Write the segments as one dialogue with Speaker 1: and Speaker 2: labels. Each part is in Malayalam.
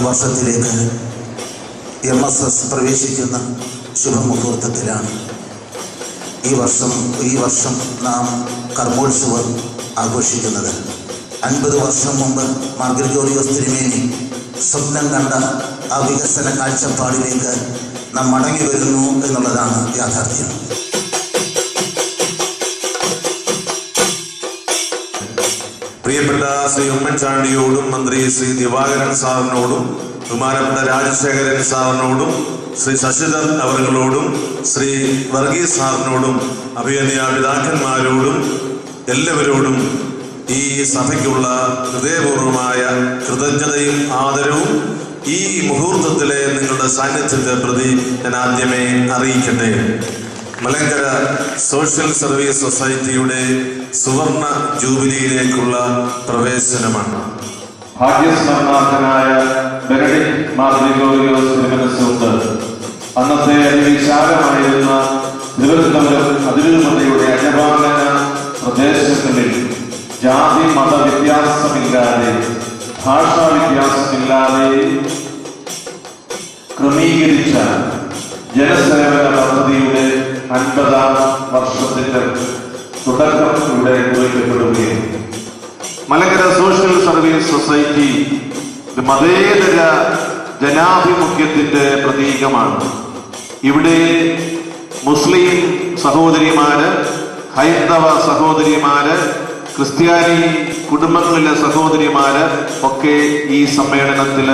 Speaker 1: വർഷത്തിലേക്ക് MSS പ്രവേശിക്കുന്ന ശുഭമുഹൂർത്തത്തിലാണ്. ഈ വർഷം നാം കർമ്മോത്സവം ആഘോഷിക്കുന്നത്. 50 വർഷം മുമ്പ് മാർ ഗ്രിഗോറിയോസ് തിരുമേനി സ്വപ്നം കണ്ട ആ വികസന കാഴ്ചപ്പാടിലേക്ക് നാം മടങ്ങി വരുന്നു എന്നുള്ളതാണ് യാഥാർത്ഥ്യം.
Speaker 2: പ്രിയപ്പെട്ട ശ്രീ ഉമ്മൻചാണ്ടിയോടും മന്ത്രി ശ്രീ ദിവാകരൻ സാറിനോടും ബഹുമാനപ്പെട്ട രാജശേഖരൻ സാറിനോടും ശ്രീ ശശിധർ അവர்களോടും ശ്രീ വർഗീസ് സാറിനോടും അഭിനന്ദ പിതാക്കന്മാരോടും എല്ലാവരോടും ഈ സഭയ്ക്കുള്ള ഹൃദയപൂർവമായ കൃതജ്ഞതയും ആദരവും ഈ മുഹൂർത്തത്തിലെ നിങ്ങളുടെ സാന്നിധ്യത്തെ പ്രതി ഞാൻ ആദ്യമേ അറിയിക്കട്ടെ. മലങ്കര സോഷ്യൽ സർവീസ് സൊസൈറ്റിയുടെ സുവർണ ജൂബിലിയിലേക്കുള്ള പ്രവേശനമാണ്.
Speaker 3: ഭാഗ്യസ്മരണാർത്ഥനായ ബെനഡിക്ട് മാർ ഗ്രിഗോറിയോസ് തിരുമനസ്സുണ്ട് അന്നത്തെ വിശാലമായിരുന്ന തിരുവനന്തപുരം അതിരൂപതയുടെ അജപാലന പ്രദേശങ്ങളിൽ ജാതി മത വ്യത്യാസമില്ലാതെ ഭാഷാ വ്യത്യാസമില്ലാതെ ക്രമീകരിച്ച ജനസേവന പദ്ധതിയുടെ 50ാം വർഷത്തിന്റെ തുടക്കം ഇവിടെ കുറിക്കപ്പെടുകയാണ്. മലങ്കര സോഷ്യൽ സർവീസ് സൊസൈറ്റി മതേതര ജനാഭിമുഖ്യത്തിന്റെ പ്രതീകമാണ്. ഇവിടെ മുസ്ലിം സഹോദരിമാര്, ഹൈന്ദവ സഹോദരിമാര്, ക്രിസ്ത്യാനി കുടുംബങ്ങളിലെ സഹോദരിമാര് ഒക്കെ ഈ സമ്മേളനത്തിൽ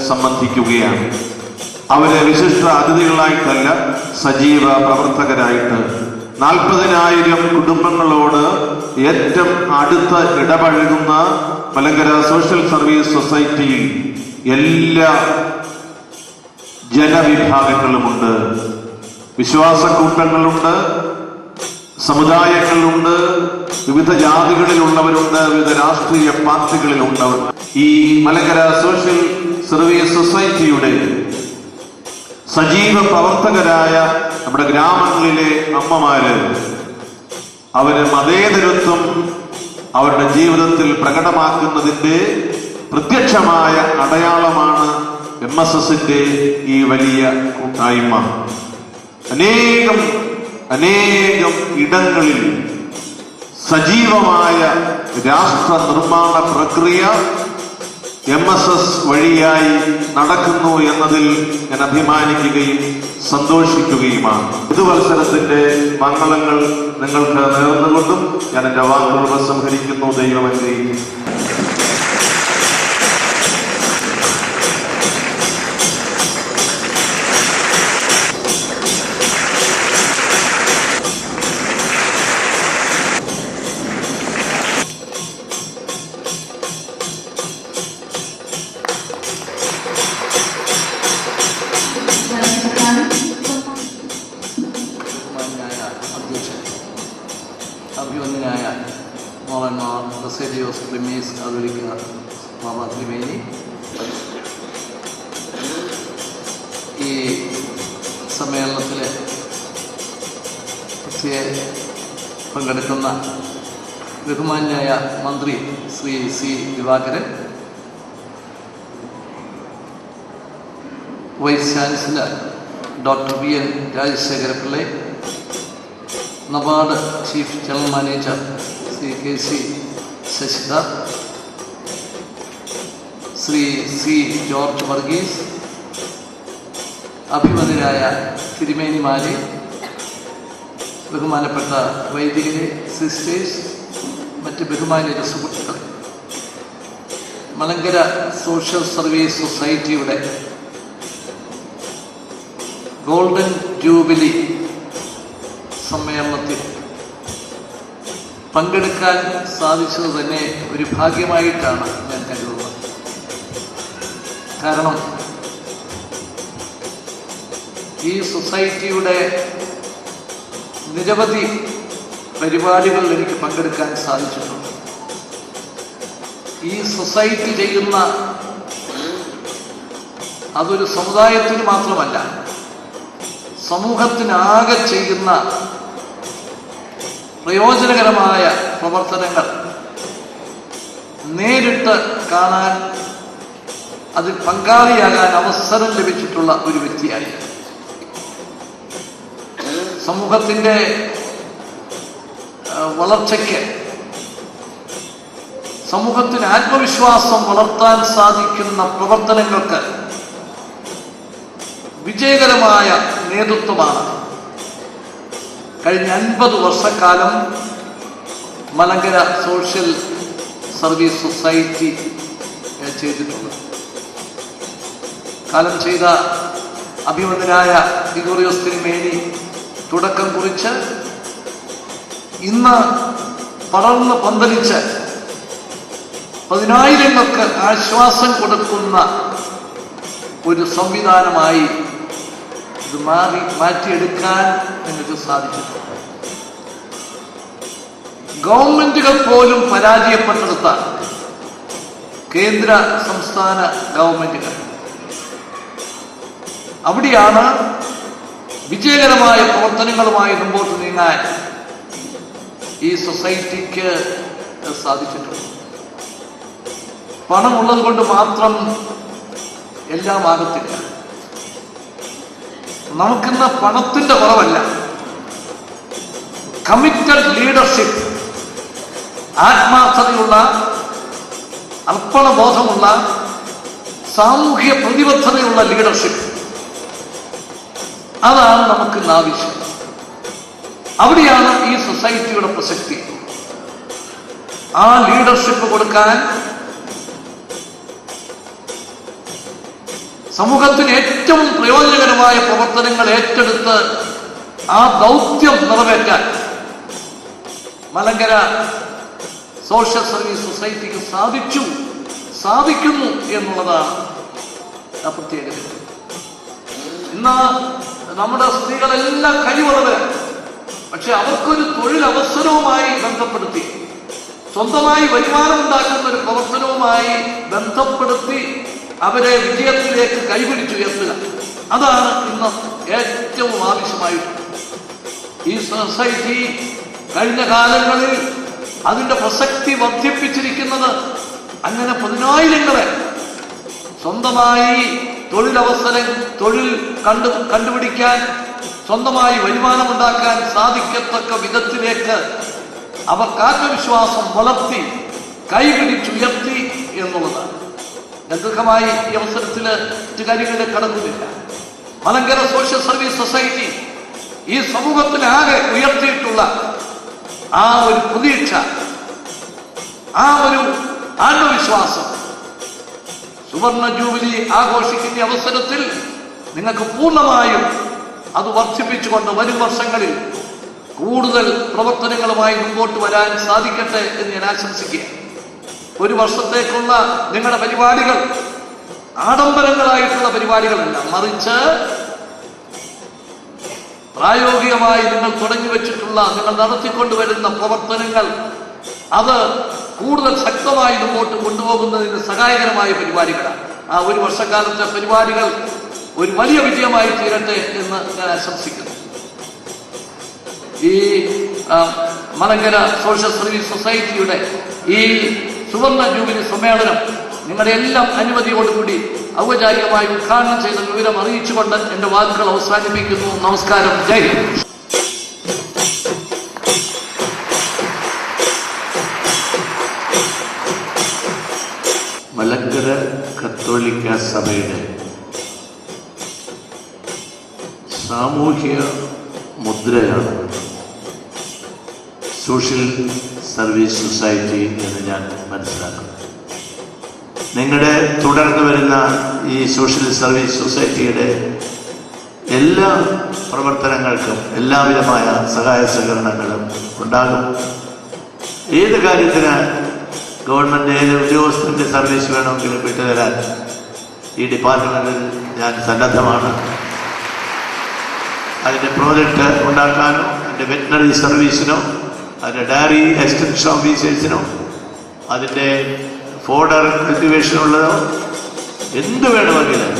Speaker 3: സംബന്ധിക്കുകയാണ്. അവരെ വിശിഷ്ട അതിഥികളായിട്ടല്ല, സജീവ പ്രവർത്തകരായിട്ട് 40,000 കുടുംബങ്ങളോട് ഏറ്റവും അടുത്ത് ഇടപഴകുന്ന മലങ്കര സോഷ്യൽ സർവീസ് സൊസൈറ്റിയിൽ എല്ലാ ജനവിഭാഗങ്ങളുമുണ്ട്. വിശ്വാസക്കൂട്ടങ്ങളുണ്ട്, സമുദായങ്ങളുണ്ട്, വിവിധ ജാതികളിലുള്ളവരുണ്ട്, വിവിധ രാഷ്ട്രീയ പാർട്ടികളിലുള്ളവർ. ഈ മലങ്കര സോഷ്യൽ സർവീസ് സൊസൈറ്റിയുടെ സജീവ പ്രവർത്തകരായ നമ്മുടെ ഗ്രാമങ്ങളിലെ അമ്മമാര്, അവര് മതേതരത്വം അവരുടെ ജീവിതത്തിൽ പ്രകടമാക്കുന്നതിന്റെ പ്രത്യക്ഷമായ അടയാളമാണ് MSSന്റെ ഈ വലിയ കൂട്ടായ്മ. അനേകം ഇടങ്ങളിൽ സജീവമായ രാഷ്ട്ര നിർമ്മാണ പ്രക്രിയ MSS വഴിയായി നടക്കുന്നു എന്നതിൽ ഞാൻ അഭിമാനിക്കുകയും സന്തോഷിക്കുകയുമാണ്. പുതുവത്സരത്തിന്റെ മംഗളങ്ങൾ നിങ്ങൾക്ക് നേർന്നുകൊണ്ടും ഞാൻ എന്റെ വാക്കുകൾ ഉപസംഹരിക്കുന്നു. ദൈവം അനുഗ്രഹിക്കും.
Speaker 4: അഭിവന്ദനായ മോളന്മാർ ബസേലിയോസ് ക്ലിമീസ് കാതോലിക്ക ബാബ തിരുമേനി, ഈ സമ്മേളനത്തിൽ പങ്കെടുക്കുന്ന ബഹുമാന്യായ മന്ത്രി Shri C Divakaran, vice chancellor doctor V N Rajasekhara Pillai, NABARD chief general manager Shri K C Sasidhar, Shri C George Varghese, അഭിമതരായ തിരുമേനിമാരെ, ബഹുമാനപ്പെട്ട വൈദികരെ, സിസ്റ്റേഴ്സ്, മറ്റ് ബഹുമാന്യ സുഹൃത്തുക്കളെ, മലങ്കര സോഷ്യൽ സർവീസ് സൊസൈറ്റിയുടെ ഗോൾഡൻ ജൂബിലി സമ്മേളനത്തിൽ പങ്കെടുക്കാൻ സാധിച്ചത് തന്നെ ഒരു ഭാഗ്യമായിട്ടാണ് ഞാൻ കരുതുന്നത്. കാരണം ഈ സൊസൈറ്റിയുടെ നിരവധി പരിപാടികളിൽ എനിക്ക് പങ്കെടുക്കാൻ സാധിച്ചിട്ടുണ്ട്. ഈ സൊസൈറ്റി ചെയ്യുന്ന അതൊരു സമുദായത്തിന് മാത്രമല്ല, സമൂഹത്തിനാകെ ചെയ്യുന്ന പ്രയോജനകരമായ പ്രവർത്തനങ്ങൾ നേരിട്ട് കാണാൻ, അതിൽ പങ്കാളിയാകാൻ അവസരം ലഭിച്ചിട്ടുള്ള ഒരു വ്യക്തിയായി സമൂഹത്തിൻ്റെ വളർച്ചയ്ക്ക്, സമൂഹത്തിന് ആത്മവിശ്വാസം വളർത്താൻ സാധിക്കുന്ന പ്രവർത്തനങ്ങൾക്ക് വിജയകരമായ നേതൃത്വമാണ് കഴിഞ്ഞ 50 വർഷക്കാലം മലങ്കര സോഷ്യൽ സർവീസ് സൊസൈറ്റി ചെയ്തിട്ടുള്ളത്. കാലം ചെയ്ത അഭിമതനായ ഗ്രിഗോറിയോസ് തിരുമേനി തുടക്കം കുറിച്ച് ഇന്ന് പടർന്ന് പന്തലിച്ച് പതിനായിരങ്ങൾക്ക് ആശ്വാസം കൊടുക്കുന്ന ഒരു സംവിധാനമായി ഇത് മാറ്റിയെടുക്കാൻ നിങ്ങൾക്ക് സാധിച്ചിട്ടുണ്ട്. ഗവൺമെന്റുകൾ പോലും പരാജയപ്പെട്ടെടുത്താണ് കേന്ദ്ര സംസ്ഥാന ഗവൺമെന്റുകൾ. അവിടെയാണ് വിജയകരമായ പ്രവർത്തനങ്ങളുമായി മുമ്പോട്ട് നീങ്ങാൻ ഈ സൊസൈറ്റിക്ക് സാധിച്ചിട്ടുണ്ട്. പണമുള്ളത് കൊണ്ട് മാത്രം എല്ലാം ആകത്തില്ല. നമുക്കിന്ന് പണത്തിന്റെ കുറവല്ല, കമ്മിറ്റഡ് ലീഡർഷിപ്പ്, ആത്മാർത്ഥതയുള്ള, അർപ്പണബോധമുള്ള, സാമൂഹിക പ്രതിബദ്ധതയുള്ള ലീഡർഷിപ്പ്, അതാണ് നമുക്കിന്ന് ആവശ്യം. അവിടെയാണ് ഈ സൊസൈറ്റിയുടെ പ്രസക്തി. ആ ലീഡർഷിപ്പ് കൊടുക്കാൻ സമൂഹത്തിന് ഏറ്റവും പ്രയോജനകരമായ പ്രവർത്തനങ്ങൾ ഏറ്റെടുത്ത് ആ ദൗത്യം നിറവേറ്റാൻ മലങ്കര സോഷ്യൽ സർവീസ് സൊസൈറ്റിക്ക് സാധിക്കുന്നു എന്നുള്ളതാണ് ആ പ്രത്യേകത. ഇന്ന് നമ്മുടെ സ്ത്രീകളെല്ലാം കഴിവുള്ളവരാണ്. പക്ഷെ അവർക്കൊരു തൊഴിലവസരവുമായി ബന്ധപ്പെടുത്തി, സ്വന്തമായി വരുമാനമുണ്ടാക്കുന്ന ഒരു പ്രവർത്തനവുമായി ബന്ധപ്പെടുത്തി അവരെ വിജയത്തിലേക്ക് കൈപിടിച്ചുയർത്തുക, അതാണ് ഇന്ന് ഏറ്റവും ആവശ്യമായിട്ടുള്ളത്. ഈ സൊസൈറ്റി കഴിഞ്ഞ കാലങ്ങളിൽ അതിൻ്റെ പ്രസക്തി വർദ്ധിപ്പിച്ചിരിക്കുന്നത് അങ്ങനെ പതിനായിരങ്ങളെ സ്വന്തമായി തൊഴിൽ കണ്ടുപിടിക്കാൻ, സ്വന്തമായി വരുമാനമുണ്ടാക്കാൻ സാധിക്കത്തക്ക വിധത്തിലേക്ക് അവർക്ക് ആത്മവിശ്വാസം വളർത്തി കൈപിടിച്ചുയർത്തി എന്നുള്ളതാണ്. ദീർഘമായി ഈ അവസരത്തിൽ മറ്റു കാര്യങ്ങളിലേക്ക് കടക്കുന്നില്ല. മലങ്കര സോഷ്യൽ സർവീസ് സൊസൈറ്റി ഈ സമൂഹത്തിനാകെ ഉയർത്തിയിട്ടുള്ള ആ ഒരു പ്രതീക്ഷ, ആ ഒരു ആത്മവിശ്വാസം സുവർണ ജൂബിലി ആഘോഷിക്കുന്ന അവസരത്തിൽ നിങ്ങൾക്ക് പൂർണ്ണമായും അത് വർദ്ധിപ്പിച്ചുകൊണ്ട് വരും വർഷങ്ങളിൽ കൂടുതൽ പ്രവർത്തനങ്ങളുമായി മുമ്പോട്ട് വരാൻ സാധിക്കട്ടെ എന്ന് ഞാൻ ആശംസിക്കുക. ഒരു വർഷത്തേക്കുള്ള നിങ്ങളുടെ പരിപാടികൾ ആഡംബരങ്ങളായിട്ടുള്ള പരിപാടികളല്ല, മറിച്ച് പ്രായോഗികമായി നിങ്ങൾ തുടങ്ങി വെച്ചിട്ടുള്ള, നിങ്ങൾ നടത്തിക്കൊണ്ടുവരുന്ന പ്രവർത്തനങ്ങൾ അത് കൂടുതൽ ശക്തമായി മുമ്പോട്ട് കൊണ്ടുപോകുന്നതിന് സഹായകരമായ പരിപാടികളാണ്. ആ ഒരു വർഷക്കാലത്തെ പരിപാടികൾ ഒരു വലിയ വിജയമായി തീരട്ടെ എന്ന് ഞാൻ ആശംസിക്കുന്നു. ഈ മലങ്കര സോഷ്യൽ സർവീസ് സൊസൈറ്റിയുടെ ഈ സുവർണ ജൂബിലി സമ്മേളനം നിങ്ങളുടെ എല്ലാം അനുമതിയോടുകൂടി ഔപചാരികമായി ഉദ്ഘാടനം ചെയ്ത വിവരം അറിയിച്ചുകൊണ്ട് എൻ്റെ വാക്കുകൾ അവസാനിപ്പിക്കുന്നു. നമസ്കാരം. ജയ് ഹിന്ദ്.
Speaker 3: മലങ്കര കത്തോലിക്ക സഭയുടെ സാമൂഹ്യ മുദ്രയാണ് സോഷ്യൽ സർവീസ് സൊസൈറ്റി എന്ന് ഞാൻ മനസ്സിലാക്കുന്നു. നിങ്ങളുടെ തുടർന്ന് വരുന്ന ഈ സോഷ്യൽ സർവീസ് സൊസൈറ്റിയുടെ എല്ലാ പ്രവർത്തനങ്ങൾക്കും എല്ലാവിധമായ സഹായ സഹകരണങ്ങളും ഉണ്ടാകും. ഏത് കാര്യത്തിന് ഗവൺമെൻറ് ഏത് ഉദ്യോഗസ്ഥൻ്റെ സർവീസ് വേണമെങ്കിലും വിട്ടുതരാൻ ഈ ഡിപ്പാർട്ട്മെൻറ്റിൽ ഞാൻ സന്നദ്ധമാണ്. അതിൻ്റെ പ്രോജക്റ്റ് ഉണ്ടാക്കാനോ അതിൻ്റെ വെറ്റിനറി സർവീസിനോ അതിൻ്റെ ഡയറി എക്സ്റ്റൻഷൻ ഓഫീസേഴ്സിനോ അതിൻ്റെ ഫോഡർ കൾട്ടിവേഷനുള്ളതോ എന്ത് വേണമെങ്കിലും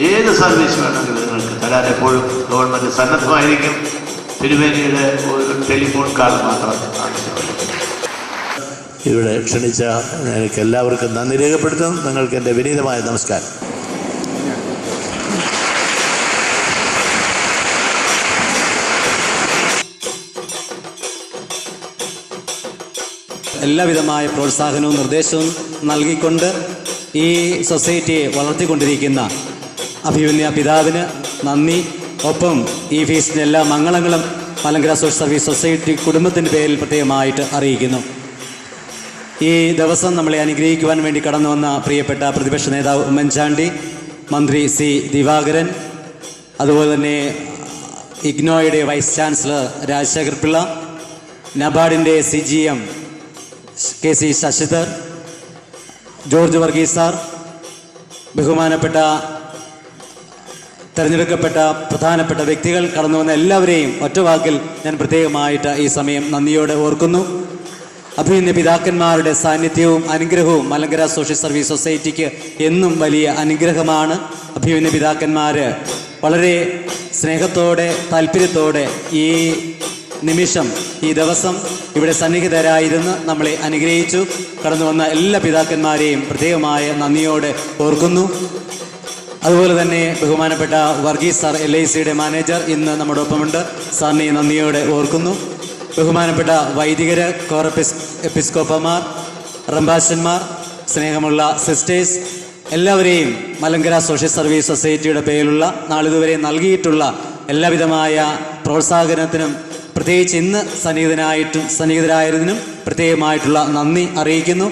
Speaker 3: ഏത് സർവീസ് വേണമെങ്കിലും നിങ്ങൾക്ക് തരാൻ എപ്പോഴും ഗവൺമെൻറ് സന്നദ്ധമായിരിക്കും. തിരുമേനിയുടെ ഒരു ടെലിഫോൺ കാൾ മാത്രം ആവശ്യമാണ്.
Speaker 5: ഇവിടെ ക്ഷണിച്ച എനിക്ക് എല്ലാവർക്കും നന്ദി രേഖപ്പെടുത്തും. നിങ്ങൾക്ക് എൻ്റെ വിനീതമായ നമസ്കാരം.
Speaker 6: എല്ലാവിധമായ പ്രോത്സാഹനവും നിർദ്ദേശവും നൽകിക്കൊണ്ട് ഈ സൊസൈറ്റിയെ വളർത്തിക്കൊണ്ടിരിക്കുന്ന അഭിമന്യ പിതാവിന് നന്ദി. ഒപ്പം ഈ ഫീസിൻ്റെ എല്ലാ മംഗളങ്ങളും മലങ്കര സോഷ്യൽ സർവീസ് സൊസൈറ്റി കുടുംബത്തിൻ്റെ പേരിൽ പ്രത്യേകമായിട്ട് അറിയിക്കുന്നു. ഈ ദിവസം നമ്മളെ അനുഗ്രഹിക്കുവാൻ വേണ്ടി കടന്നു വന്ന പ്രിയപ്പെട്ട പ്രതിപക്ഷ നേതാവ് ഉമ്മൻചാണ്ടി, മന്ത്രി സി ദിവാകരൻ, അതുപോലെ തന്നെ ഇഗ്നോയുടെ വൈസ് ചാൻസലർ രാജശേഖർ പിള്ള, നബാർഡിൻ്റെ CGM KC ശശിധർ, ജോർജ് വർഗീസ് സാർ, ബഹുമാനപ്പെട്ട തിരഞ്ഞെടുക്കപ്പെട്ട പ്രധാനപ്പെട്ട വ്യക്തികൾ, കടന്നു വന്ന എല്ലാവരെയും ഒറ്റവാക്കിൽ ഞാൻ പ്രത്യേകമായിട്ട് ഈ സമയം നന്ദിയോടെ ഓർക്കുന്നു. അഭിമന്യ പിതാക്കന്മാരുടെ സാന്നിധ്യവും അനുഗ്രഹവും മലങ്കര സോഷ്യൽ സർവീസ് സൊസൈറ്റിക്ക് എന്നും വലിയ അനുഗ്രഹമാണ്. അഭിമന്യ പിതാക്കന്മാർ വളരെ സ്നേഹത്തോടെ താല്പര്യത്തോടെ ഈ നിമിഷം ഈ ദിവസം ഇവിടെ സന്നിഹിതരായിരുന്ന് നമ്മളെ അനുഗ്രഹിച്ചു. കടന്നു വന്ന എല്ലാ പിതാക്കന്മാരെയും പ്രത്യേകമായ നന്ദിയോടെ ഓർക്കുന്നു. അതുപോലെ തന്നെ ബഹുമാനപ്പെട്ട വർഗീസ് സാർ LICയുടെ മാനേജർ ഇന്ന് നമ്മുടെ ഒപ്പമുണ്ട്. സാറിനെ നന്ദിയോടെ ഓർക്കുന്നു. ബഹുമാനപ്പെട്ട വൈദികര്, കോർ എപ്പിസ്കോപ്പമാർ, റംബാശന്മാർ, സ്നേഹമുള്ള സിസ്റ്റേഴ്സ്, എല്ലാവരെയും മലങ്കര സോഷ്യൽ സർവീസ് സൊസൈറ്റിയുടെ പേരിലുള്ള നാളിതുവരെ നൽകിയിട്ടുള്ള എല്ലാവിധമായ പ്രോത്സാഹനത്തിനും പ്രത്യേകിച്ച് ഇന്ന് സന്നിഹിതരായതിനും പ്രത്യേകമായിട്ടുള്ള നന്ദി അറിയിക്കുന്നു.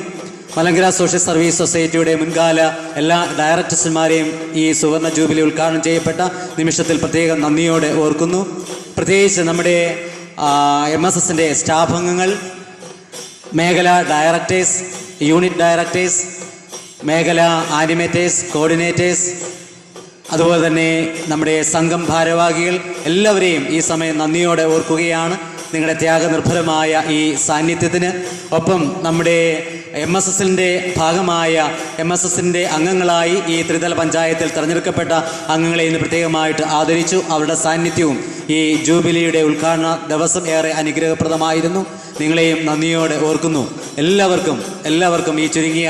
Speaker 6: മലങ്കര സോഷ്യൽ സർവീസ് സൊസൈറ്റിയുടെ മുൻകാല എല്ലാ ഡയറക്ടർമാരെയും ഈ സുവർണ ജൂബിലി ഉദ്ഘാടനം ചെയ്യപ്പെട്ട നിമിഷത്തിൽ പ്രത്യേകം നന്ദിയോടെ ഓർക്കുന്നു. പ്രത്യേകിച്ച് നമ്മുടെ MSSൻ്റെ സ്റ്റാഫ് അംഗങ്ങൾ, മേഖല ഡയറക്ടേഴ്സ്, യൂണിറ്റ് ഡയറക്ടേഴ്സ്, മേഖല ആനിമേറ്റേഴ്സ്, കോർഡിനേറ്റേഴ്സ്, അതുപോലെ തന്നെ നമ്മുടെ സംഘം ഭാരവാഹികൾ എല്ലാവരെയും ഈ സമയം നന്ദിയോടെ ഓർക്കുകയാണ്. നിങ്ങളുടെ ത്യാഗനിർഭരമായ ഈ സാന്നിധ്യത്തിന് ഒപ്പം നമ്മുടെ MSSൻ്റെ ഭാഗമായ MSSൻ്റെ അംഗങ്ങളായി ഈ ത്രിതല പഞ്ചായത്തിൽ തിരഞ്ഞെടുക്കപ്പെട്ട അംഗങ്ങളെ ഇന്ന് പ്രത്യേകമായിട്ട് ആദരിച്ചു. അവരുടെ സാന്നിധ്യവും ഈ ജൂബിലിയുടെ ഉദ്ഘാടന ദിവസം ഏറെ അനുഗ്രഹപ്രദമായിരുന്നു. നിങ്ങളെയും നന്ദിയോടെ ഓർക്കുന്നു. എല്ലാവർക്കും ഈ ചുരുങ്ങിയ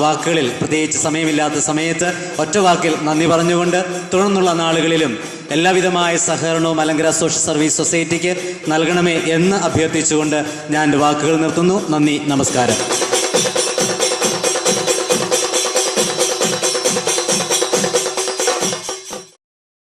Speaker 6: വാക്കുകളിൽ, പ്രത്യേകിച്ച് സമയമില്ലാത്ത സമയത്ത് ഒറ്റ വാക്കിൽ നന്ദി പറഞ്ഞുകൊണ്ട് തുടർന്നുള്ള നാളുകളിലും എല്ലാവിധമായ സഹകരണവും മലങ്കര സോഷ്യൽ സർവീസ് സൊസൈറ്റിക്ക് നൽകണമേ എന്ന് അഭ്യർത്ഥിച്ചുകൊണ്ട് ഞാൻ എൻ്റെ വാക്കുകൾ നിർത്തുന്നു. നന്ദി, നമസ്കാരം.